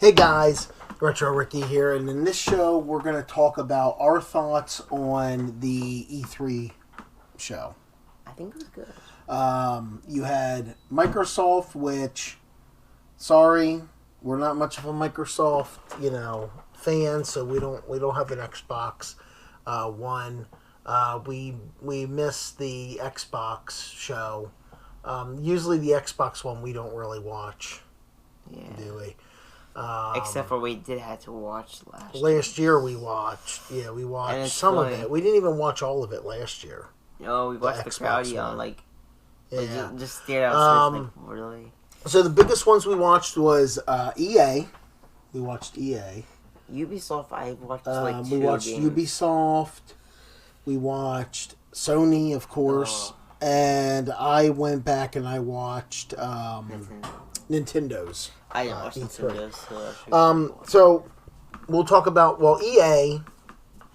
Hey guys, RetroRicki here, and in this show we're going to talk about our thoughts on the E3 show. I think it was good. You had Microsoft, which, sorry, we're not much of a Microsoft, fan, so we don't have an Xbox One. We missed the Xbox show. Usually the Xbox One we don't really watch, do we? Except for we did have to watch last year. We watched some of it. We didn't even watch all of it last year. No, we watched the crowd on just stared out. Really. So the biggest ones we watched was EA. We watched EA. Ubisoft. I watched we watched games. Ubisoft. We watched Sony, of course, and I went back and I watched Nintendo's. I didn't watch Nintendo's. So we'll talk about EA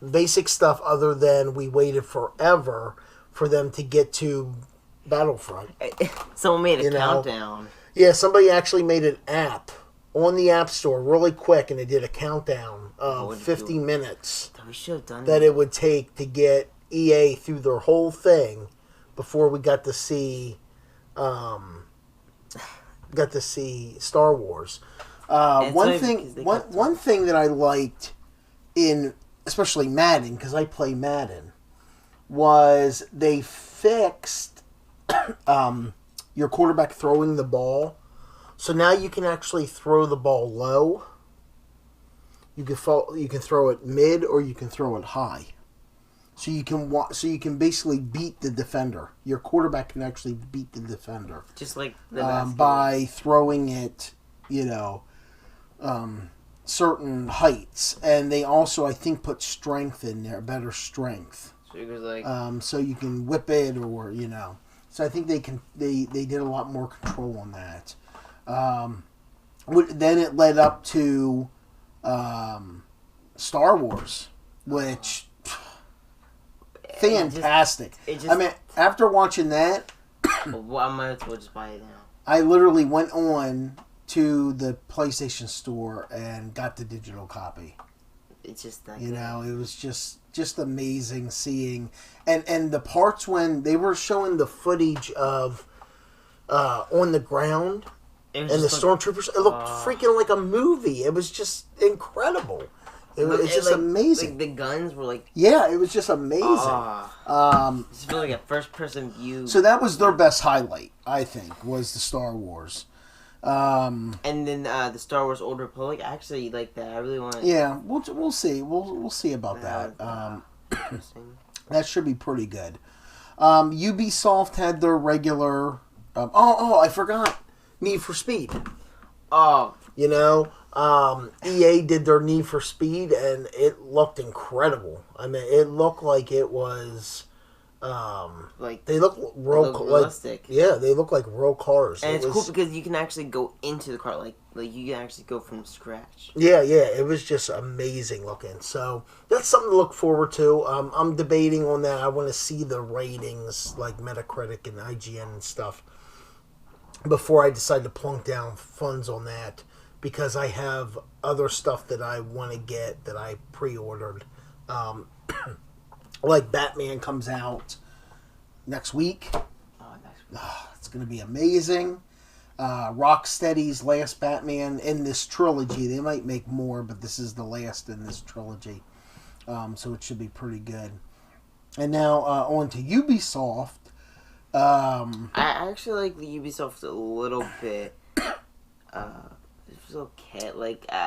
basic stuff. Other than we waited forever for them to get to Battlefront. Someone made a countdown. Yeah, somebody actually made an app on the App Store really quick, and they did a countdown of 50 minutes we should have done that it would take to get EA through their whole thing before we got to see Star Wars. One thing that I liked in especially Madden, because I play Madden, was they fixed your quarterback throwing the ball. So now you can actually throw the ball low. You can throw it mid, or you can throw it high. So you can basically beat the defender. Your quarterback can actually beat the defender, just like the by throwing it, certain heights. And they also, I think, put strength in there, better strength. So it was like so you can whip it, or So I think they did a lot more control on that. Then it led up to Star Wars, which fantastic. After watching that, well, I might as well just buy it now. I literally went on to the PlayStation Store and got the digital copy. It's just that it was just amazing seeing and the parts when they were showing the footage of on the ground and the stormtroopers. It looked freaking like a movie. It was just incredible. It's just amazing. Like the guns were like... Yeah, it was just amazing. It's really like a first-person view. So that was their best highlight, I think, was the Star Wars. And then the Star Wars Old Republic. I actually like that. I really want... Yeah, we'll see. We'll see about that. That should be pretty good. Ubisoft had their regular... I forgot. Need for Speed. EA did their Need for Speed, and it looked incredible. I mean, it looked like it was, they look realistic. They look like real cars. And it's cool because you can actually go into the car, like you can actually go from scratch. Yeah, it was just amazing looking. So that's something to look forward to. I'm debating on that. I want to see the ratings, like Metacritic and IGN and stuff, before I decide to plunk down funds on that, because I have other stuff that I want to get that I pre-ordered. Like Batman comes out next week. It's going to be amazing. Rocksteady's last Batman in this trilogy. They might make more, but this is the last in this trilogy. So it should be pretty good. And now on to Ubisoft. I actually like the Ubisoft a little bit. It was okay.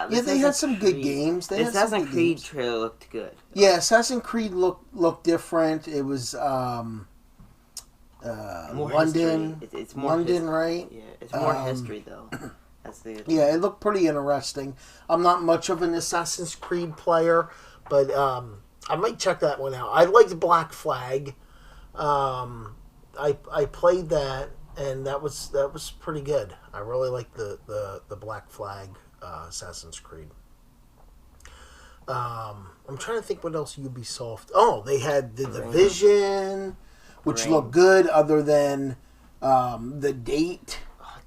They had some good games. The Assassin's Creed trailer looked good. Yeah, Assassin's Creed looked different. It was more London. It's more London, history. right? Yeah, it's more history though. That's the it looked pretty interesting. I'm not much of an Assassin's Creed player, but I might check that one out. I liked Black Flag. I played that, and that was pretty good. I really liked the Black Flag Assassin's Creed. I'm trying to think what else Ubisoft... Oh, they had The Division, which looked good other than the date.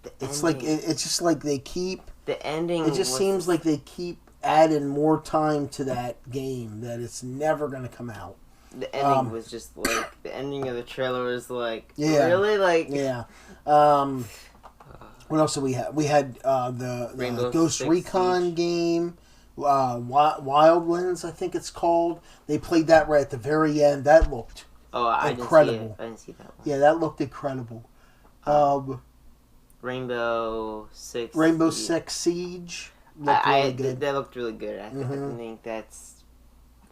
The it's ending. it's just like they keep The ending. It just seems like they keep adding more time to that game that it's never going to come out. The ending was just like the ending of the trailer was like really like what else did we have? We had the Ghost Recon Siege game, Wildlands, I think it's called. They played that right at the very end. That looked incredible. I didn't see that one. Yeah, that looked incredible. Rainbow Six Siege. Really good. That looked really good. I think that's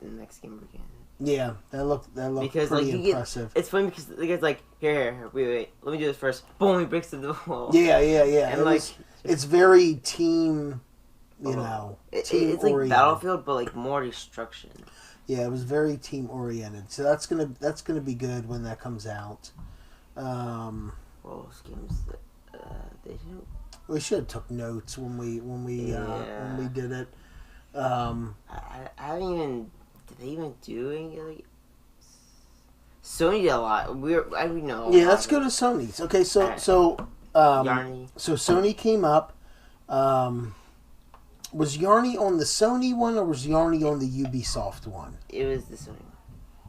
the next game we're getting. Yeah, that looked because, pretty impressive. It's funny because the guy's like, here, wait, let me do this first. Boom, he breaks the wall. Yeah. And it's very team, team it's oriented. Like Battlefield, but like more destruction. Yeah, it was very team oriented. So that's gonna be good when that comes out. Well, those games they didn't. We should have took notes when we did it. I haven't even. Did they even do any? Like, Sony did a lot. I know. Yeah, let's go to Sony's. Okay, so Yarny. So Sony came up. Was Yarny on the Sony one or was Yarny on the Ubisoft one? It was the Sony one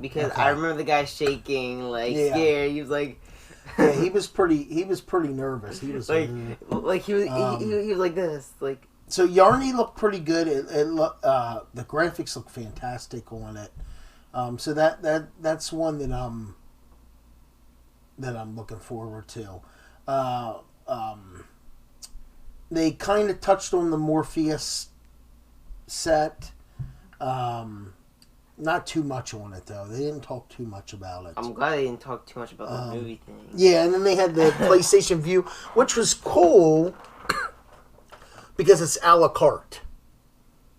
because I remember the guy shaking, scared. He was like. Yeah, he was pretty nervous. He was he was like this, like. So Yarny looked pretty good. The graphics look fantastic on it. So that's one that I'm looking forward to. They kind of touched on the Morpheus set. Not too much on it though. They didn't talk too much about it. I'm glad they didn't talk too much about the movie thing. Yeah, and then they had the PlayStation View, which was cool. Because it's a la carte.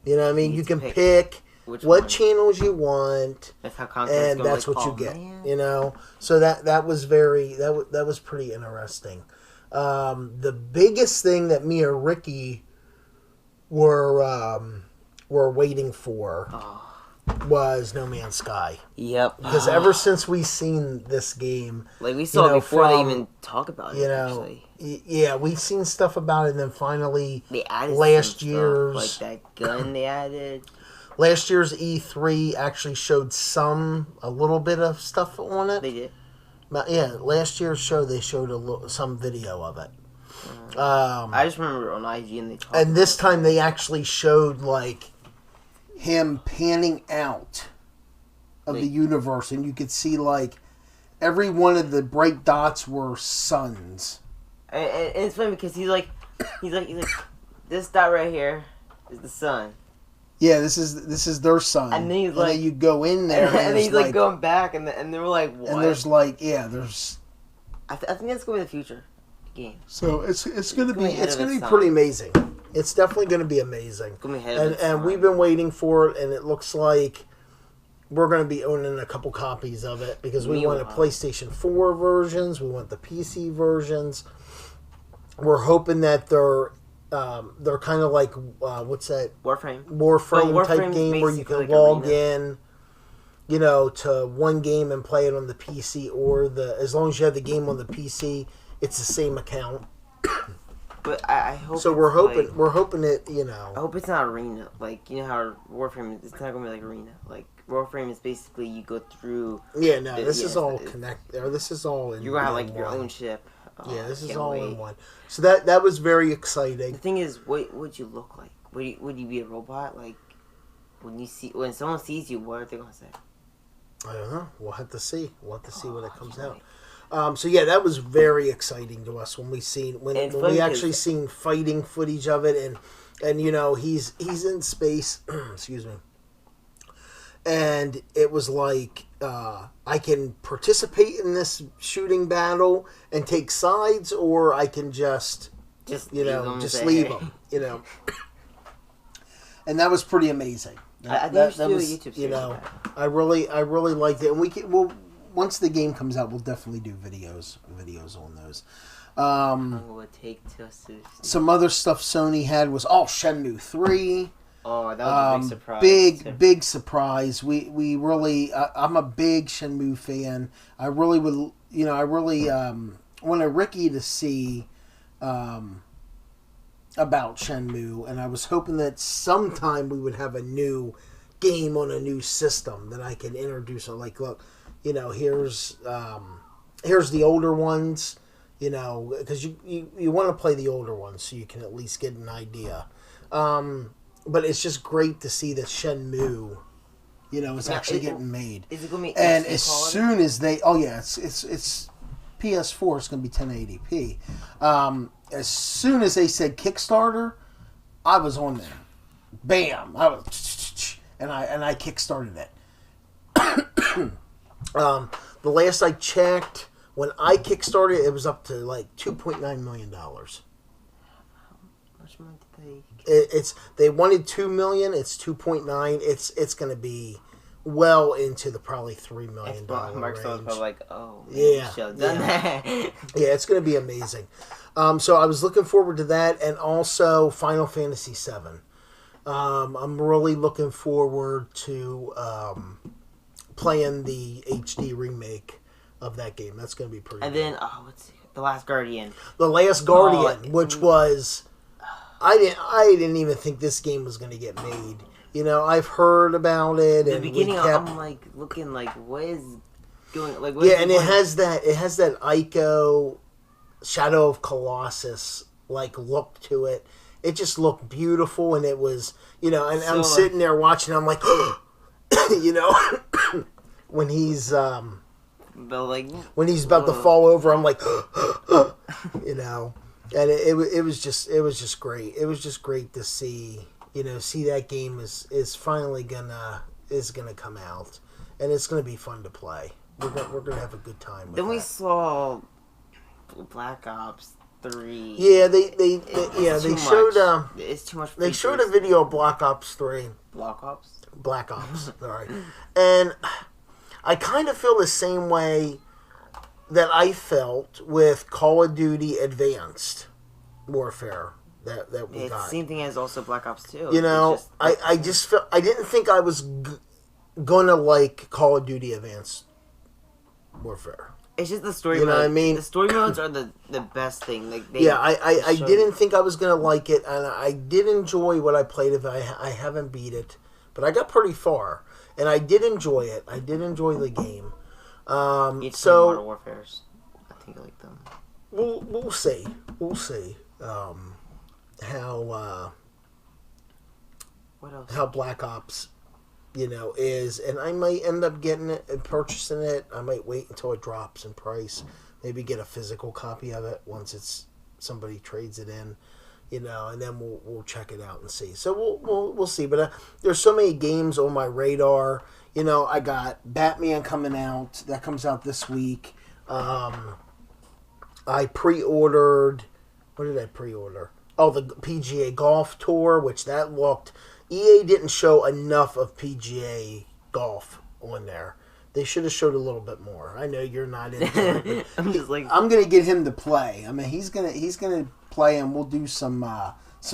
You know what I mean? You can pick what channels you want. That's how content and that's what you get. Man. You know? So that was that was pretty interesting. The biggest thing that me or Ricky were waiting for was No Man's Sky. Yep. Because ever since we seen this game, like we saw it before they even talk about it. Actually. Yeah, we've seen stuff about it, and then finally they added last year's stuff, like that gun they added. Last year's E3 actually showed a little bit of stuff on it. They did. Yeah, last year's show they showed some video of it. I just remember on IG and they talked. And this time they actually showed like him panning out of the universe, and you could see like every one of the bright dots were suns. And it's funny because he's like, this dot right here is the sun. Yeah, this is their sun. And then then you go in there, and then he's like going back, and they were like, what? And there's there's. I think that's going to be the future game. So it's gonna be pretty amazing. It's definitely gonna be amazing. It's gonna be ahead of its and time. we've been waiting for it, and it looks like we're gonna be owning a couple copies of it because we want the PlayStation 4 versions, we want the PC versions. We're hoping that they're kind of like what's that? Warframe type game where you can like log in, to one game and play it on the PC, or as long as you have the game on the PC, it's the same account. But I hope. So we're hoping it. I hope it's not arena. Like how Warframe. It's not gonna be like arena. Like Warframe is basically you go through. Yeah, no, this is all connected. This is all in. You're gonna have like your own ship. Yeah, this is all in one. So that was very exciting. The thing is, what would you look like? Would you be a robot? Like when someone sees you, what are they gonna say? I don't know. We'll have to see. When it comes out. So yeah, that was very exciting to us when we actually seen fighting footage of it, and he's in space. Excuse me. And it was like I can participate in this shooting battle and take sides, or I can just leave them. And that was pretty amazing. I think that was, do a YouTube series I really liked it, and once the game comes out, we'll definitely do videos on those. Some other stuff Sony had was Shenmue 3. Oh, that was a big surprise. Big surprise. We really, I'm a big Shenmue fan. I really would, wanted Ricky to see about Shenmue, and I was hoping that sometime we would have a new game on a new system that I could introduce. Like, look, here's the older ones, because you want to play the older ones so you can at least get an idea. But it's just great to see that Shenmue, is actually getting made. Is it going to be and as soon as they, it's PS4, it's going to be 1080p. As soon as they said Kickstarter, I was on there. Bam! And I kickstarted it. The last I checked, when I kickstarted, it was up to like $2.9 million. How much money did they? They wanted $2 million. It's 2.9. It's going to be well into the probably $3 million range. Mark's like, oh, man, yeah, should have done that. Yeah, it's going to be amazing. So I was looking forward to that, and also Final Fantasy VII. I'm really looking forward to playing the HD remake of that game. That's going to be pretty. And good. then, The Last Guardian. The Last Guardian, which was, I didn't even think this game was going to get made. I've heard about it. The beginning, I'm like looking like, what is going? Like, and it has that Ico Shadow of Colossus like look to it. It just looked beautiful, and it was, and I'm sitting there watching. I'm like, when he's when he's about to fall over, I'm like, and it was just great. It was just great to see. See that game is finally gonna come out, and it's gonna be fun to play. We're gonna have a good time. Then we saw Black Ops 3. Yeah, they showed. It's too much. They showed a video of Black Ops 3. Black Ops. Sorry, and I kind of feel the same way that I felt with Call of Duty Advanced Warfare. That we got. It's the same thing as also Black Ops 2. I just felt I didn't think I was gonna like Call of Duty Advanced Warfare. It's just the story mode. What I mean? The story modes are the best thing. Like I didn't think I was gonna like it, and I did enjoy what I played of it. I haven't beat it, but I got pretty far, and I did enjoy it. I did enjoy the game. Modern Warfares. I think I like them. We'll see. How what else? How Black Ops, is, and I might end up getting it and purchasing it. I might wait until it drops in price, maybe get a physical copy of it once somebody trades it in, and then we'll check it out and see. So we'll see. But there's so many games on my radar. I got Batman coming out. That comes out this week. I pre-ordered. What did I pre-order? Oh, the PGA Golf Tour, which that looked... EA didn't show enough of PGA Golf on there. They should have showed a little bit more. I know you're not into it. I'm just like... I'm going to get him to play. I mean, he's gonna play, and we'll do some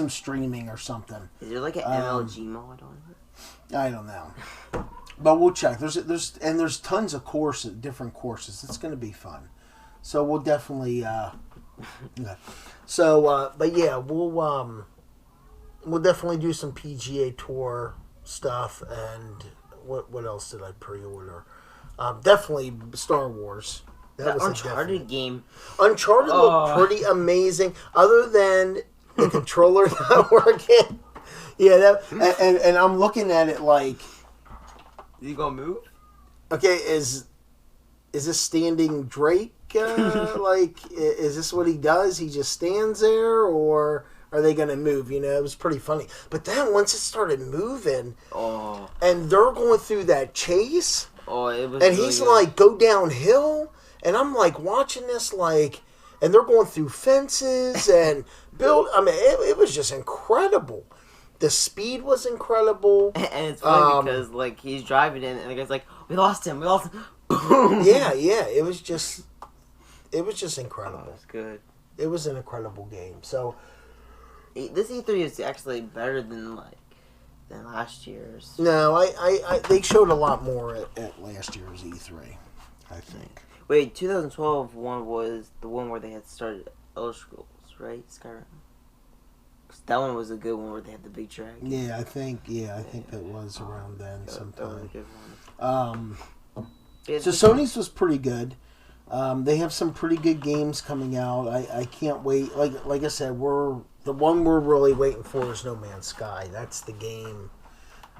streaming or something. Is there like an MLG mod on it? I don't know. But we'll check. There's tons of different courses. It's going to be fun. So we'll definitely... yeah. So, but yeah, we'll definitely do some PGA Tour stuff, and what else did I pre-order? Definitely Star Wars. That was Uncharted game. Uncharted looked pretty amazing, other than the controller not working. Yeah, and I'm looking at it like, is he gonna move? Okay, is this standing Drake? Is this what he does? He just stands there, or are they going to move? It was pretty funny. But then once it started moving, and they're going through that chase, it was. And he's like, go downhill, and I'm like watching this and they're going through fences and build. I mean, it was just incredible. The speed was incredible, and it's funny because he's driving in, and the guy's like, we lost him. Yeah, it was just incredible. That's good. It was an incredible game. So this E3 is actually better than last year's. No, I they showed a lot more at last year's E3, I think. Wait, 2012 one was the one where they had started Elder Scrolls, right? That one was a good one where they had the big dragon. Yeah, I think that was around then sometime. That was a good one. So Sony's was pretty good. They have some pretty good games coming out. I can't wait. Like I said, the one we're really waiting for is No Man's Sky. That's the game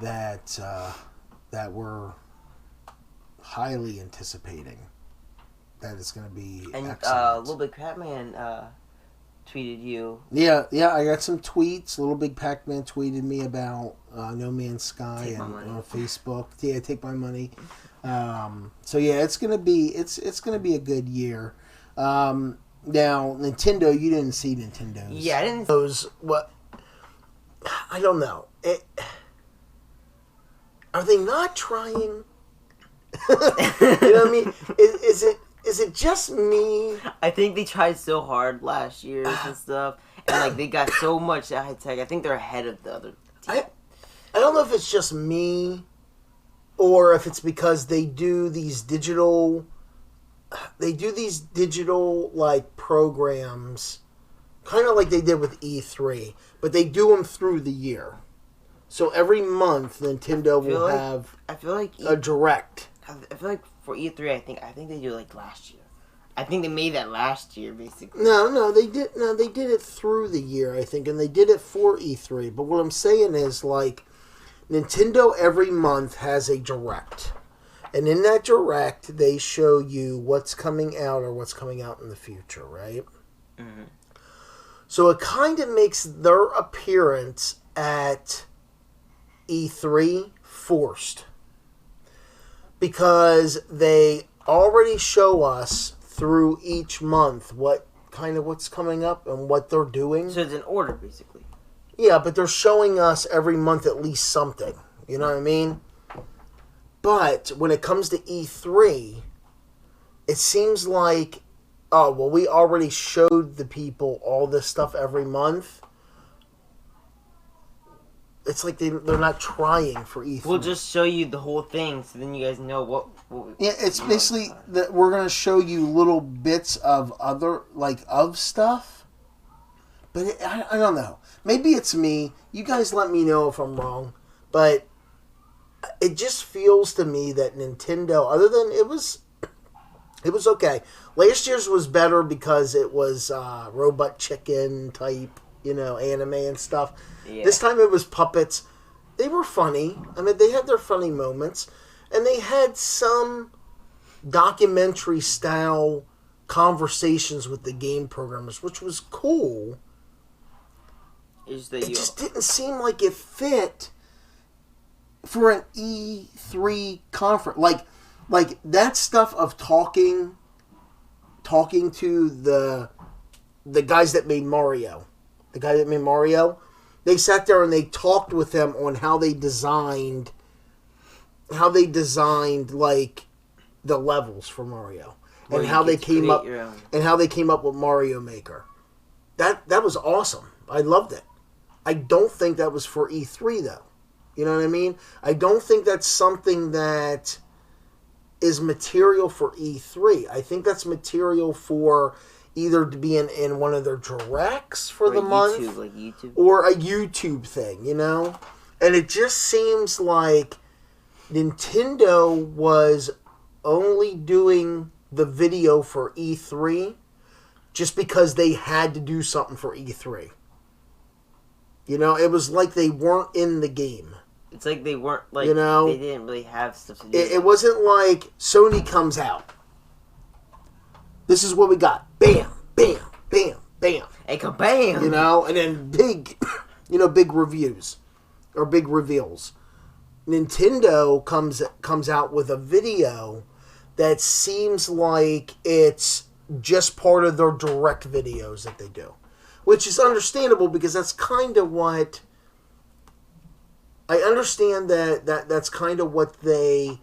that we're highly anticipating. That is going to be excellent. Little Big Pac-Man tweeted you. Yeah, I got some tweets. Little Big Pac-Man tweeted me about No Man's Sky on Facebook. Yeah, take my money. So yeah, it's gonna be a good year. Now Nintendo, you didn't see Nintendo's. Yeah, I didn't. Those what? I don't know. Are they not trying? You know what I mean? Is it just me? I think they tried so hard last year and stuff, and like they got so much high tech. I think they're ahead of the other team. I don't know if it's just me, or if it's because they do these digital like programs, kind of like they did with E3, but they do them through the year. So every month Nintendo will have a direct. I feel like for E3, I think they do like last year. I think they made that last year, basically. No, they did it through the year, I think, and they did it for E3. But what I'm saying is, like, Nintendo every month has a direct, and in that direct, they show you what's coming out or what's coming out in the future, right? Mm-hmm. So it kind of makes their appearance at E3 forced. Because they already show us through each month what's coming up and what they're doing. So it's an order, basically. Yeah, but they're showing us every month at least something. You know what I mean? But when it comes to E3, it seems like, we already showed the people all this stuff every month. It's like they're not trying for E3. We'll just show you the whole thing, so then you guys know what yeah, it's basically that we're going to show you little bits of of stuff. But I don't know. Maybe it's me. You guys let me know if I'm wrong. But it just feels to me that Nintendo, other than it was okay. Last year's was better because it was Robot Chicken type, anime and stuff. Yeah. This time it was puppets. They were funny. I mean, they had their funny moments. And they had some documentary-style conversations with the game programmers, which was cool. It just didn't seem like it fit for an E3 conference. Like that stuff of talking to the guys that made Mario. The guy that made Mario. They sat there and they talked with them on how they designed like the levels for Mario and how they came up with Mario Maker. That was awesome. I loved it. I don't think that was for E3 though. You know what I mean? I don't think that's something that is material for E3. I think that's material for either to be in one of their directs for the month, YouTube. Or a YouTube thing, And it just seems like Nintendo was only doing the video for E3 just because they had to do something for E3. It was like they weren't in the game. It's like they weren't, they didn't really have stuff to do. It wasn't like Sony comes out. This is what we got. Bam, bam, bam, bam. And kabam! And then big reviews or big reveals. Nintendo comes out with a video that seems like it's just part of their direct videos that they do. Which is understandable because that's kind of what... I understand that's kind of what they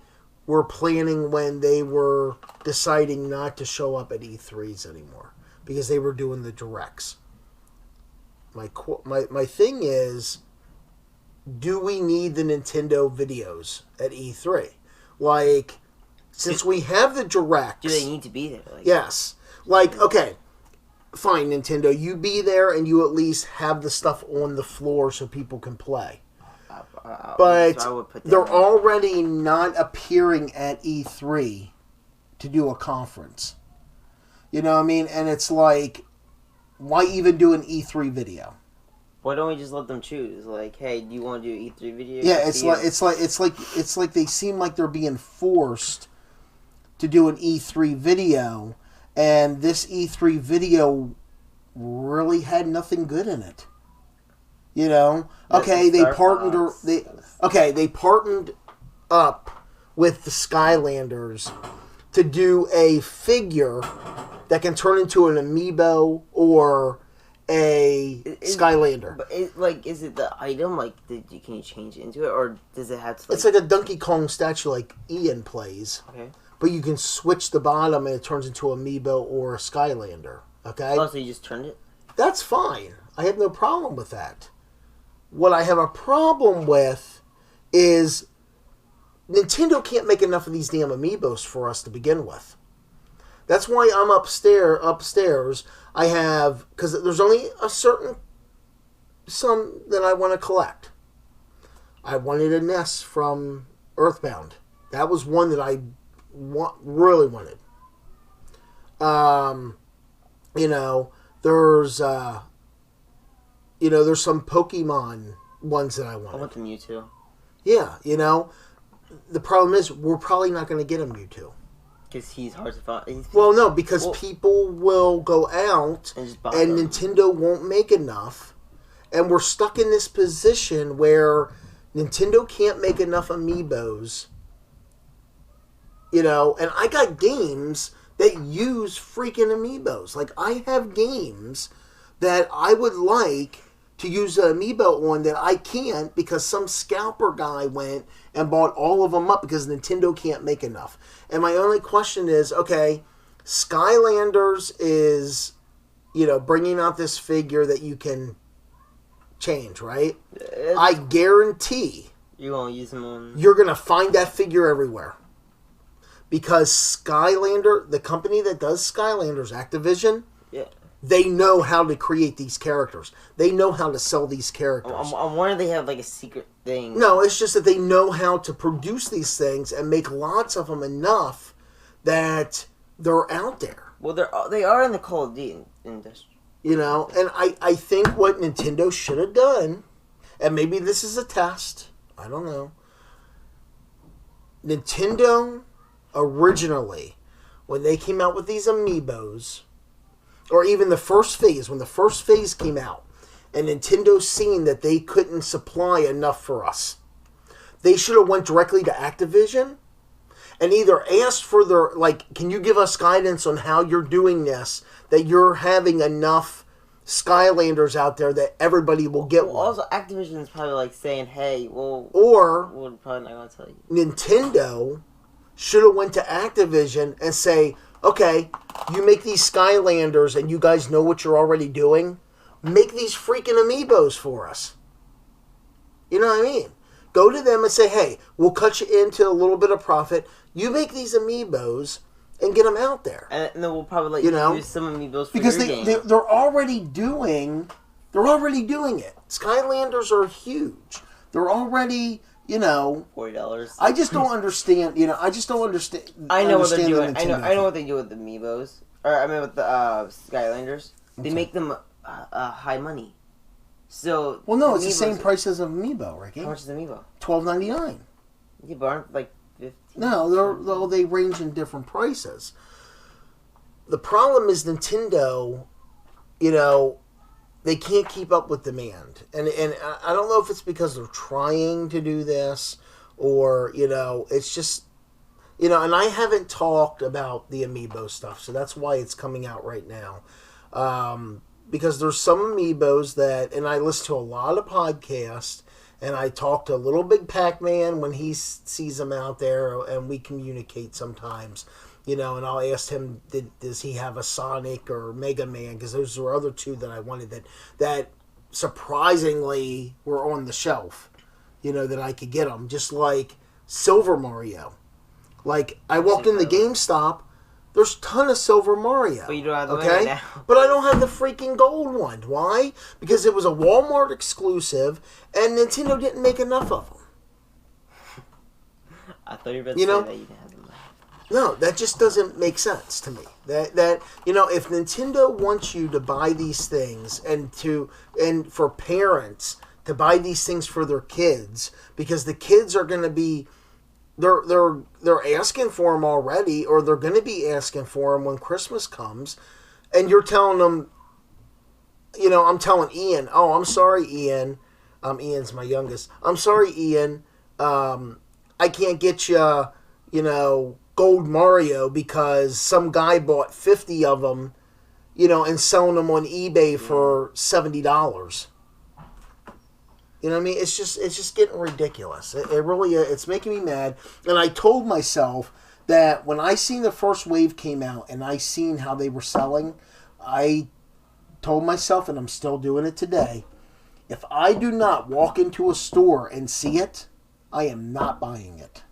were planning when they were deciding not to show up at E3s anymore. Because they were doing the directs. My thing is, do we need the Nintendo videos at E3? Since we have the directs... Do they need to be there? Yes. Okay, fine, Nintendo, you be there and you at least have the stuff on the floor so people can play. But they're already not appearing at E3 to do a conference. You know what I mean? And it's like, why even do an E3 video? Why don't we just let them choose? Like, hey, do you want to do an E3 video? Yeah, it's like they seem like they're being forced to do an E3 video, and this E3 video really had nothing good in it. You know, okay, they partnered up with the Skylanders to do a figure that can turn into an amiibo or a Skylander. But is it the item? Like, can you change it into it, or does it have to? It's like a Donkey Kong statue, like Ian plays. Okay. But you can switch the bottom, and it turns into an amiibo or a Skylander. Okay. Oh, so you just turned it? That's fine. I have no problem with that. What I have a problem with is Nintendo can't make enough of these damn amiibos for us to begin with. That's why I'm upstairs. I have, because there's only some that I want to collect. I wanted a Ness from Earthbound. That was one that I really wanted. There's some Pokemon ones that I wanted. I want the Mewtwo. Yeah, the problem is we're probably not going to get a Mewtwo. Because he's hard to find. Well, no, because people will go out and Nintendo won't make enough. And we're stuck in this position where Nintendo can't make enough amiibos. And I got games that use freaking amiibos. Like, I have games that I would like to use an amiibo on that I can't because some scalper guy went and bought all of them up because Nintendo can't make enough. And my only question is, okay, Skylanders is, bringing out this figure that you can change, right? I guarantee you won't use them on. You're going to find that figure everywhere. Because Skylander, the company that does Skylanders, Activision, they know how to create these characters. They know how to sell these characters. I'm wondering if they have, like, a secret thing. No, it's just that they know how to produce these things and make lots of them enough that they're out there. Well, they are in the Call of Duty industry. And I think what Nintendo should have done, and maybe this is a test, I don't know. Nintendo, originally, when they came out with these amiibos, or even the first phase, when the first phase came out, and Nintendo seen that they couldn't supply enough for us, they should have went directly to Activision and either asked for their, can you give us guidance on how you're doing this, that you're having enough Skylanders out there that everybody will get one. Also, Activision is probably saying, hey, we're probably not going to tell you. Nintendo should have went to Activision and say, okay, you make these Skylanders and you guys know what you're already doing. Make these freaking amiibos for us. You know what I mean? Go to them and say, hey, we'll cut you into a little bit of profit. You make these amiibos and get them out there. And then we'll probably use some amiibos for because your game. They're already doing it. Skylanders are huge. They're already... $40. I just don't understand. I just don't understand. I know what they're doing. I know what they do with the amiibos. With the Skylanders. They make them high money. So no, it's the same price as an amiibo, Ricky. How much is an amiibo? $12.99. Yeah, but aren't like 15? No, they range in different prices. The problem is Nintendo. They can't keep up with demand. And I don't know if it's because they're trying to do this or, it's just, and I haven't talked about the amiibo stuff, so that's why it's coming out right now. Because there's some amiibos that, and I listen to a lot of podcasts, and I talk to Little Big Pac-Man when he sees them out there, and we communicate sometimes. And I'll ask him, does he have a Sonic or Mega Man? Because those were other two that I wanted that surprisingly were on the shelf, that I could get them. Just like Silver Mario. Like, I walked in the GameStop, There's a ton of Silver Mario. But you don't have the money now. But I don't have the freaking gold one. Why? Because it was a Walmart exclusive, and Nintendo didn't make enough of them. I thought you were about to say that you didn't have the money. No, that just doesn't make sense to me. That if Nintendo wants you to buy these things and for parents to buy these things for their kids, because the kids are going to be they're asking for them already, or they're going to be asking for them when Christmas comes, and you're telling them, I'm telling Ian, oh, I'm sorry, Ian. Ian's my youngest. I'm sorry, Ian. I can't get you, Gold Mario because some guy bought 50 of them, and selling them on eBay for $70. You know what I mean? It's just getting ridiculous. It really it's making me mad. And I told myself that when I seen the first wave came out and I seen how they were selling, I told myself, and I'm still doing it today, if I do not walk into a store and see it, I am not buying it.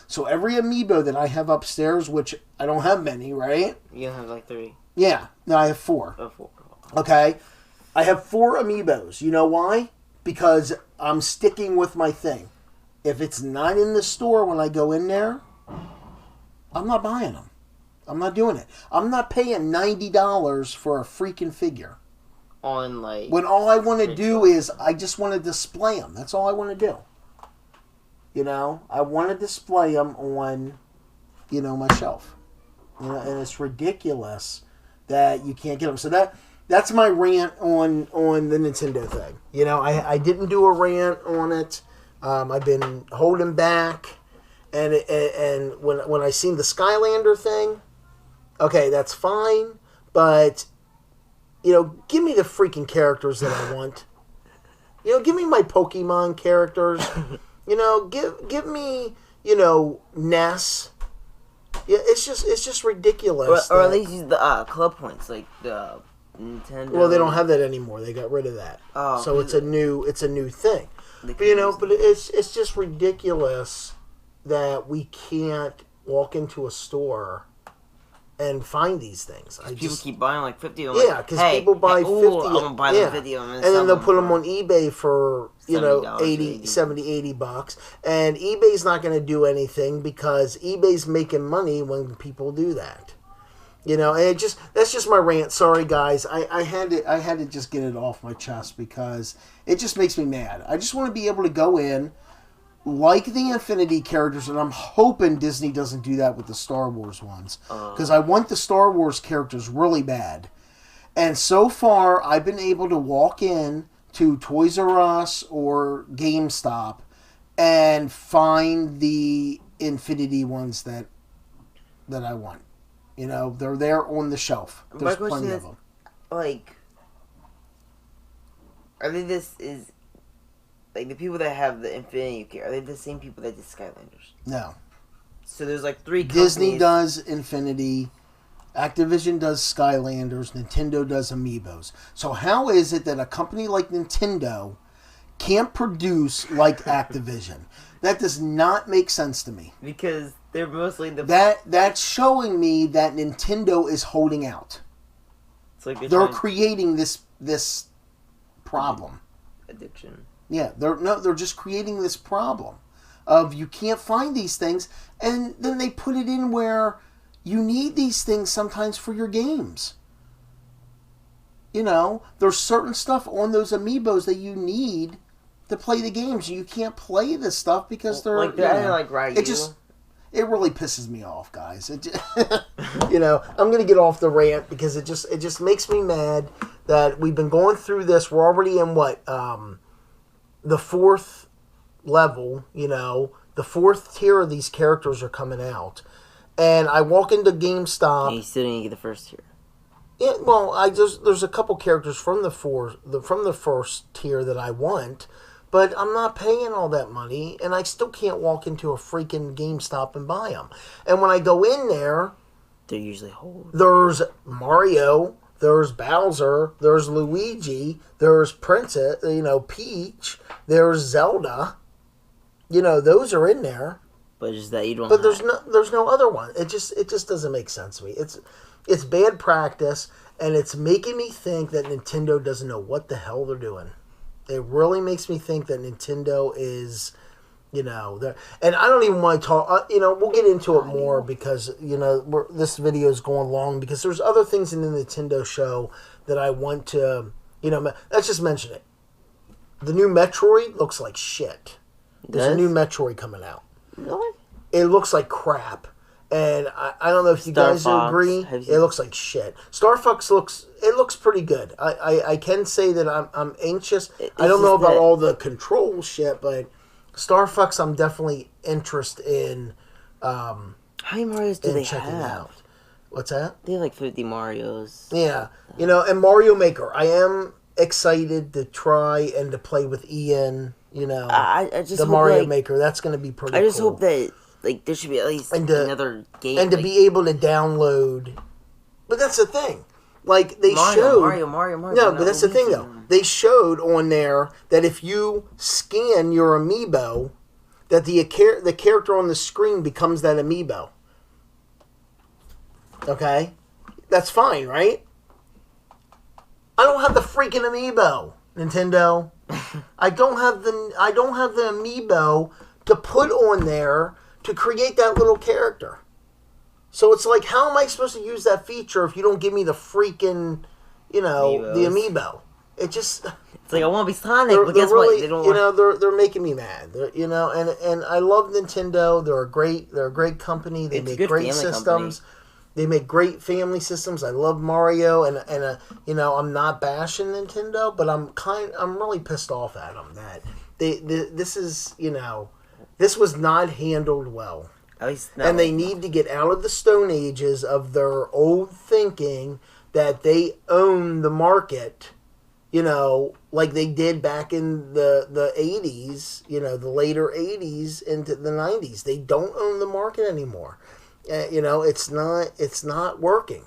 So every amiibo that I have upstairs, which I don't have many, right? You have like 3. Yeah. No, I have 4. Oh, 4. Okay. I have 4 amiibos. You know why? Because I'm sticking with my thing. If it's not in the store when I go in there, I'm not buying them. I'm not doing it. I'm not paying $90 for a freaking figure. When all I want to do is I just want to display them. That's all I want to do. I want to display them on, my shelf. And it's ridiculous that you can't get them. So that's my rant on the Nintendo thing. I didn't do a rant on it. I've been holding back. And when I seen the Skylander thing, okay, that's fine. But, give me the freaking characters that I want. Give me my Pokemon characters. Give me, Ness. Yeah, it's just ridiculous. Or at least use the club points, like the Nintendo. Well, they don't have that anymore. They got rid of that. Oh, so it's a new thing. But it's just ridiculous that we can't walk into a store and find these things. People keep buying like 50 of them. Yeah, because people buy 50. I'm going to buy them 50 of them. And then they'll put them on eBay for, $80 bucks. And eBay's not going to do anything because eBay's making money when people do that. And that's just my rant. Sorry, guys. I had to just get it off my chest because it just makes me mad. I just want to be able to go in, like the Infinity characters, and I'm hoping Disney doesn't do that with the Star Wars ones. Because I want the Star Wars characters really bad. And so far, I've been able to walk in to Toys R Us or GameStop and find the Infinity ones that I want. They're there on the shelf. There's plenty of them. Are they the people that have the Infinity gear, are they the same people that did Skylanders? No. So there's 3 companies. Disney does Infinity, Activision does Skylanders, Nintendo does Amiibos. So how is it that a company like Nintendo can't produce like Activision? That does not make sense to me. Because they're mostly the... That's showing me that Nintendo is holding out. It's like they're creating this problem. Addiction. Yeah, they're just creating this problem of you can't find these things, and then they put it in where you need these things sometimes for your games. There's certain stuff on those amiibos that you need to play the games. You can't play this stuff because they're Ryu. It really pisses me off, guys. I'm gonna get off the rant because it just makes me mad that we've been going through this. We're already in the 4th level, the 4th tier of these characters are coming out. And I walk into GameStop. And you still didn't get the 1st tier. Yeah, well, there's a couple characters from the 1st tier that I want, but I'm not paying all that money, and I still can't walk into a freaking GameStop and buy them. And when I go in there, they're usually whole. There's Mario, there's Bowser, there's Luigi, there's Princess, Peach, there's Zelda. Those are in there. but it's just that you don't. But there's no other one. It just doesn't make sense to me. It's bad practice, and it's making me think that Nintendo doesn't know what the hell they're doing. It really makes me think that Nintendo is, and I don't even want to talk. We'll get into it more because this video is going long because there's other things in the Nintendo show that I want to, let's just mention it. The new Metroid looks like shit. There's a new Metroid coming out. Really? It looks like crap. And I don't know if you guys agree. It looks like shit. Star Fox looks pretty good. I can say that I'm anxious. I don't know about all the control shit, but Star Fox I'm definitely interested in. How many Marios do they have? Out. What's that? They have like 50 Marios. Yeah. And Mario Maker. I am excited to try and to play with Ian. I just the hope, Mario Maker. That's going to be pretty cool. I just hope that there should be at least another game. And to be able to download. But that's the thing. Like, they showed... Mario. No, but that's the thing, though. They showed on there that if you scan your amiibo, that the character on the screen becomes that amiibo. Okay? That's fine, right? I don't have the freaking amiibo, Nintendo. I don't have the amiibo to put on there to create that little character. So it's like, how am I supposed to use that feature if you don't give me the freaking, the amiibo? It just... It's like, I want to be Sonic, but guess what? They don't they're making me mad. And I love Nintendo. They're a great company. They make great systems. They make great family systems. I love Mario, and I'm not bashing Nintendo, but I'm really pissed off at them that this was not handled well. At least and they need to get out of the Stone Ages of their old thinking that they own the market, like they did back in the 80s, the later 80s into the 90s. They don't own the market anymore. It's not working.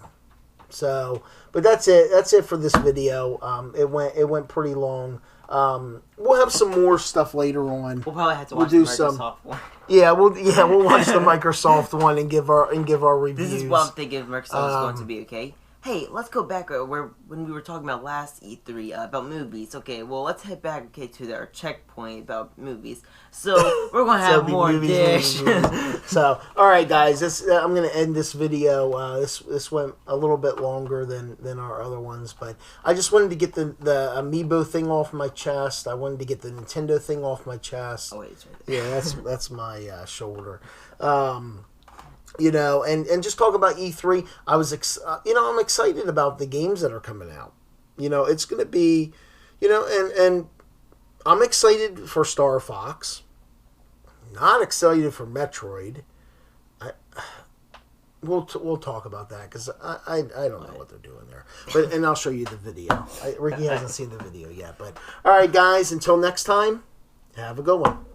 So, but that's it. That's it for this video. It went pretty long. We'll have some more stuff later on. We'll probably have to watch the Microsoft one. Yeah, we'll watch the Microsoft one and give our reviews. This is what I'm thinking Microsoft is going to be, okay? Hey, let's go back when we were talking about last E3 about movies. Okay, well, let's head back to our checkpoint about movies. So, we're going to have more dish. So, all right, guys, I'm going to end this video. This went a little bit longer than our other ones, but I just wanted to get the Amiibo thing off my chest. I wanted to get the Nintendo thing off my chest. Oh, wait, it's right there. Yeah, that's my shoulder. And just talk about E3. I'm excited about the games that are coming out. It's going to be, and I'm excited for Star Fox. Not excited for Metroid. We'll talk about that because I don't know what they're doing there. And I'll show you the video. Ricky hasn't seen the video yet. But all right, guys. Until next time, have a good one.